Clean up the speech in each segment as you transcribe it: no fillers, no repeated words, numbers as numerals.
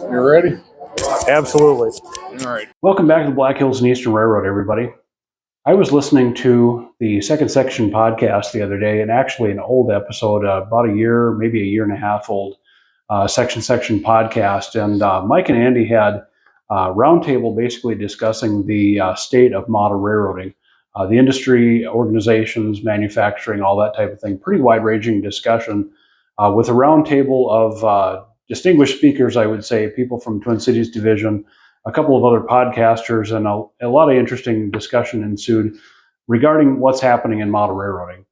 You ready? Absolutely. All right. Welcome back to the Black Hills and Eastern Railroad, everybody. I was listening to the Second Section podcast the other day, and actually an old episode, about a year, maybe a year and a half old, Section podcast. And Mike and Andy had a roundtable basically discussing the state of model railroading, the industry, organizations, manufacturing, all that type of thing. Pretty wide-ranging discussion with a roundtable of distinguished speakers, I would say, people from Twin Cities Division, a couple of other podcasters, and a lot of interesting discussion ensued regarding what's happening in model railroading.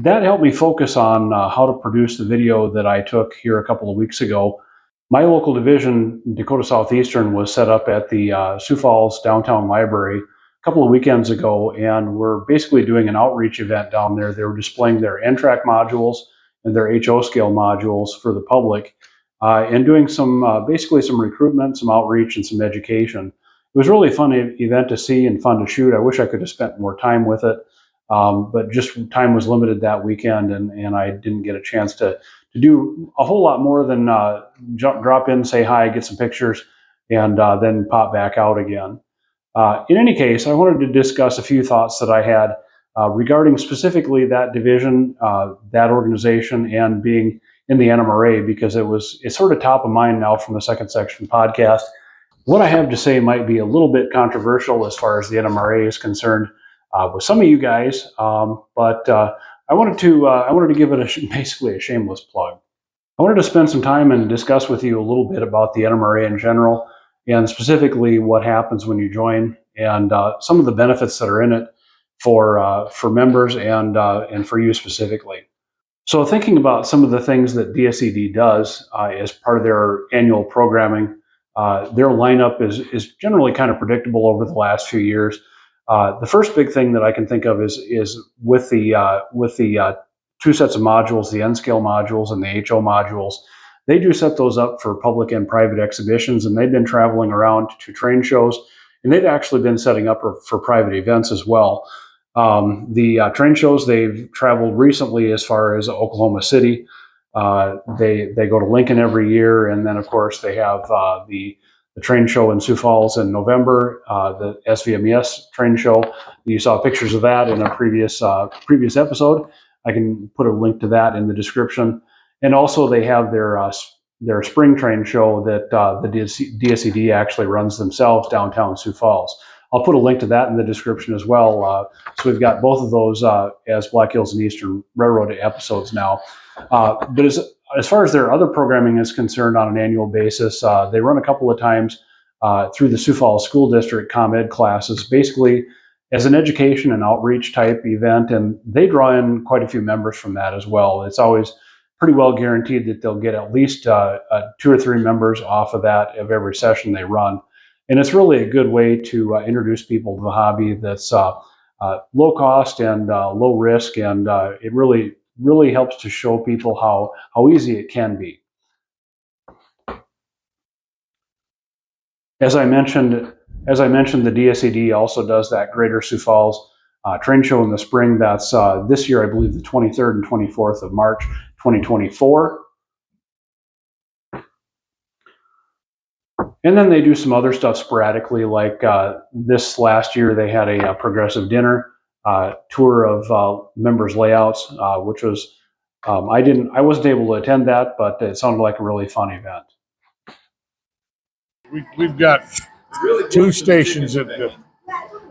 That helped me focus on how to produce the video that I took here a couple of weeks ago. My local division, Dakota Southeastern, was set up at the Sioux Falls Downtown Library a couple of weekends ago, and we're basically doing an outreach event down there. They were displaying their N-Trak modules and their HO scale modules for the public. And doing basically some recruitment, some outreach, and some education. It was really a fun event to see and fun to shoot. I wish I could have spent more time with it, but just time was limited that weekend, and I didn't get a chance to do a whole lot more than drop in, say hi, get some pictures, and then pop back out again. In any case, I wanted to discuss a few thoughts that I had regarding specifically that division, that organization, and being in the NMRA, because it's sort of top of mind now from the Second Section podcast. What I have to say might be a little bit controversial as far as the NMRA is concerned with some of you guys, but I wanted to give it basically a shameless plug. I wanted to spend some time and discuss with you a little bit about the NMRA in general, and specifically what happens when you join, and some of the benefits that are in it for members and for you specifically. So thinking about some of the things that DSED does as part of their annual programming, their lineup is generally kind of predictable over the last few years. The first big thing that I can think of is with the two sets of modules, the N-scale modules and the HO modules. They do set those up for public and private exhibitions, and they've been traveling around to train shows, and they've actually been setting up for private events as well. The train shows, they've traveled recently as far as Oklahoma City. They go to Lincoln every year, and then of course they have the train show in Sioux Falls in November, the SVMES train show. You saw pictures of that in a previous episode. I can put a link to that in the description. And also they have their spring train show that the DSED actually runs themselves downtown Sioux Falls. I'll put a link to that in the description as well. So we've got both of those as Black Hills and Eastern Railroad episodes now. But as far as their other programming is concerned on an annual basis, they run a couple of times through the Sioux Falls School District ComEd classes, basically as an education and outreach type event, and they draw in quite a few members from that as well. It's always pretty well guaranteed that they'll get at least 2 or 3 members off of that of every session they run. And it's really a good way to introduce people to the hobby that's low cost and low risk, and it really helps to show people how easy it can be. As I mentioned, the DSED also does that Greater Sioux Falls train show in the spring. That's this year, I believe, the 23rd and 24th of March, 2024. And then they do some other stuff sporadically, like this last year they had a progressive dinner tour of members' layouts, which was I wasn't able to attend that, but it sounded like a really fun event. We've got 2 stations at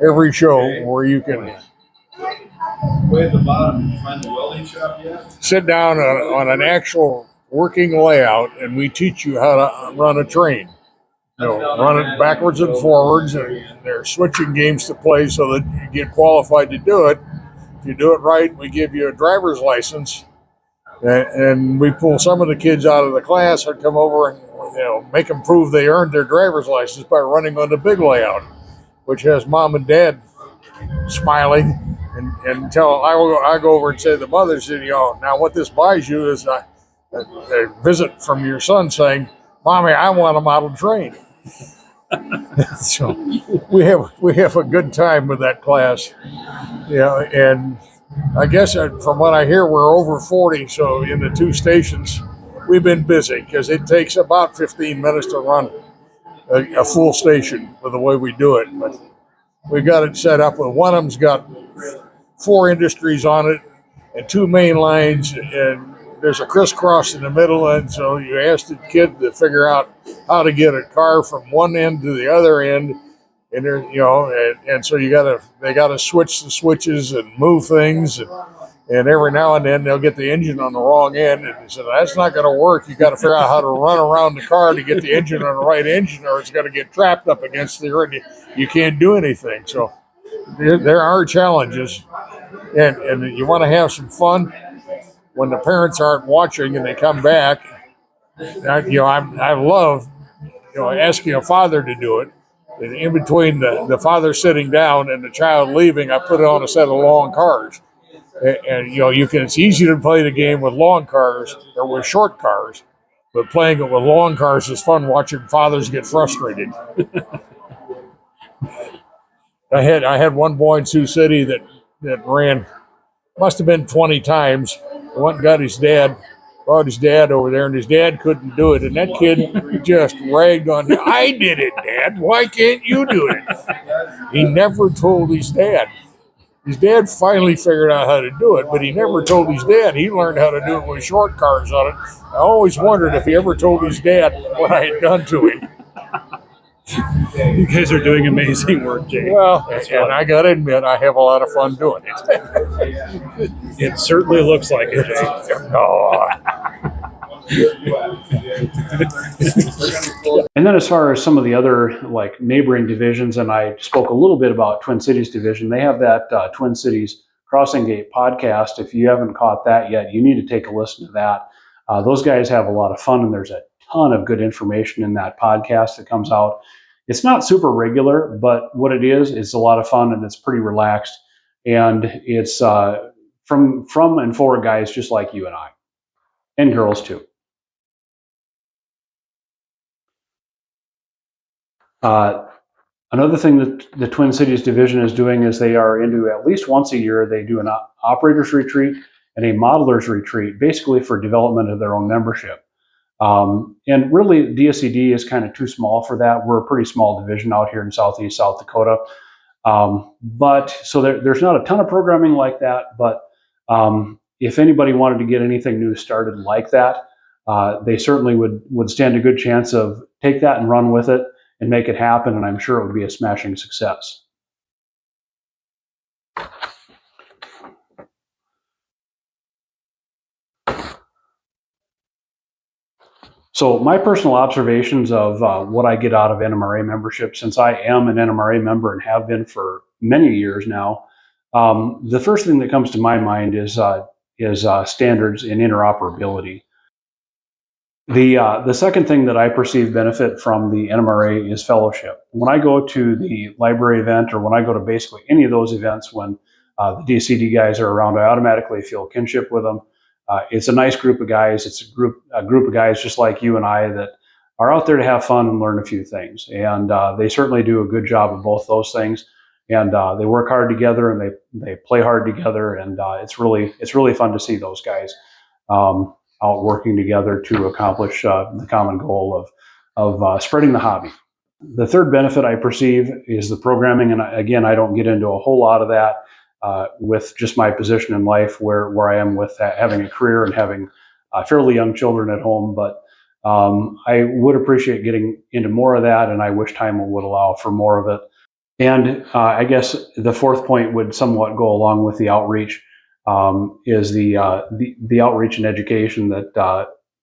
every show where you can Way at the bottom, did you find the welding shop yet? sit down on an actual working layout, and we teach you how to run a train. Run it backwards and forwards, and there are switching games to play so that you get qualified to do it. If you do it right, we give you a driver's license, and we pull some of the kids out of the class and come over and make them prove they earned their driver's license by running on the big layout, which has mom and dad smiling, and until I go over and say to the mothers, now what this buys you is a visit from your son saying, "Mommy, I want a model train." So we have a good time with that class. And I guess from what I hear, we're over 40. So in the 2 stations, we've been busy because it takes about 15 minutes to run a full station with the way we do it. But we've got it set up. One of them's got 4 industries on it and 2 main lines, and there's a crisscross in the middle. And so you ask the kid to figure out how to get a car from one end to the other end. And there, and so they gotta switch the switches and move things, and every now and then they'll get the engine on the wrong end, and they said that's not going to work. You got to figure out how to run around the car to get the engine on the right engine, or it's going to get trapped up against the earth. You can't do anything. So there are challenges, and you want to have some fun when the parents aren't watching and they come back. I love asking a father to do it. And in between the father sitting down and the child leaving, I put it on a set of long cars. And it's easy to play the game with long cars or with short cars, but playing it with long cars is fun watching fathers get frustrated. I had one boy in Sioux City that ran, must have been 20 times. Went and got his dad, brought his dad over there, and his dad couldn't do it. And that kid just ragged on him. I did it, Dad. Why can't you do it? He never told his dad. His dad finally figured out how to do it, but he never told his dad. He learned how to do it with short cars on it. I always wondered if he ever told his dad what I had done to him. You guys are doing amazing work, Jay. Well, and I got to admit, I have a lot of fun doing it. It certainly looks like it, Jay. No. And then as far as some of the other like neighboring divisions, and I spoke a little bit about Twin Cities Division, they have that Twin Cities Crossing Gate podcast. If you haven't caught that yet, you need to take a listen to that. Those guys have a lot of fun, and there's a ton of good information in that podcast that comes out. It's not super regular, but what it is, it's a lot of fun, and it's pretty relaxed. And it's from and for guys just like you and I, and girls too. Another thing that the Twin Cities Division is doing is they are into, at least once a year, they do an operators retreat and a modelers retreat, basically for development of their own membership. And really, DSED is kind of too small for that. We're a pretty small division out here in Southeast South Dakota. But so there's not a ton of programming like that, but if anybody wanted to get anything new started like that, they certainly would stand a good chance of take that and run with it and make it happen, and I'm sure it would be a smashing success. So my personal observations of what I get out of NMRA membership, since I am an NMRA member and have been for many years now, the first thing that comes to my mind is standards in interoperability. The second thing that I perceive benefit from the NMRA is fellowship. When I go to the library event, or when I go to basically any of those events when the DSED guys are around, I automatically feel kinship with them. It's a nice group of guys. It's a group of guys just like you and I that are out there to have fun and learn a few things. And they certainly do a good job of both those things. And they work hard together, and they play hard together. And it's really fun to see those guys out working together to accomplish the common goal of spreading the hobby. The third benefit I perceive is the programming, and again, I don't get into a whole lot of that with just my position in life where I am with having a career and having fairly young children at home, but I would appreciate getting into more of that, and I wish time would allow for more of it. And I guess the fourth point would somewhat go along with the outreach. Is the outreach and education that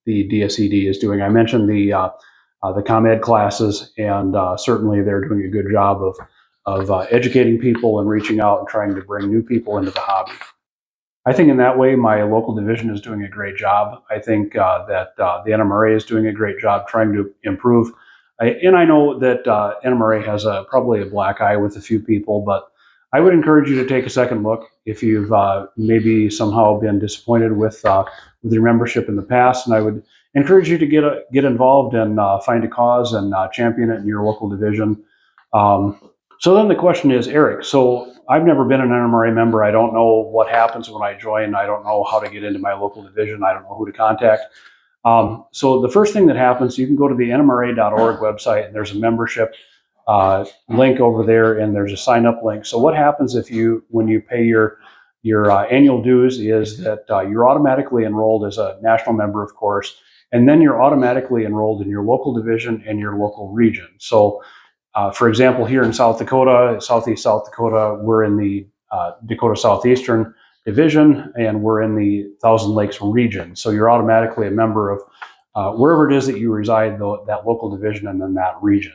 the DSED is doing. I mentioned the ComEd classes, and certainly they're doing a good job of educating people and reaching out and trying to bring new people into the hobby. I think in that way, my local division is doing a great job. I think that the NMRA is doing a great job trying to improve. And I know that NMRA has probably a black eye with a few people, but I would encourage you to take a second look if you've maybe somehow been disappointed with your membership in the past, and I would encourage you to get involved and find a cause and champion it in your local division. So then the question is, Eric, so I've never been an NMRA member. I don't know what happens when I join. I don't know how to get into my local division. I don't know who to contact. So the first thing that happens, you can go to the NMRA.org website, and there's a membership link over there, and there's a sign up link. So what happens when you pay your annual dues is that you're automatically enrolled as a national member, of course, and then you're automatically enrolled in your local division and your local region. So, for example, here in South Dakota, Southeast South Dakota, we're in the Dakota Southeastern Division, and we're in the Thousand Lakes region. So you're automatically a member of wherever it is that you reside, that local division and then that region.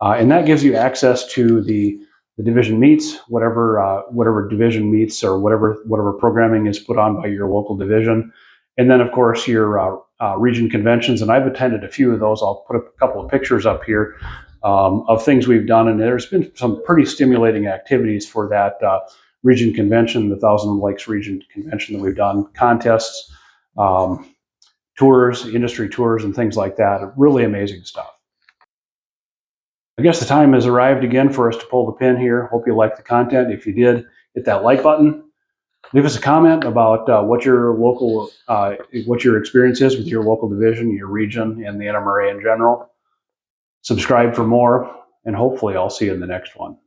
And that gives you access to the division meets, whatever division meets or whatever programming is put on by your local division. And then, of course, your region conventions. And I've attended a few of those. I'll put a couple of pictures up here of things we've done. And there's been some pretty stimulating activities for that region convention, the Thousand Lakes Region Convention that we've done, contests, tours, industry tours, and things like that. Really amazing stuff. I guess the time has arrived again for us to pull the pin here. Hope you liked the content. If you did, hit that like button. Leave us a comment about what your experience is with your local division, your region, and the NMRA in general. Subscribe for more, and hopefully I'll see you in the next one.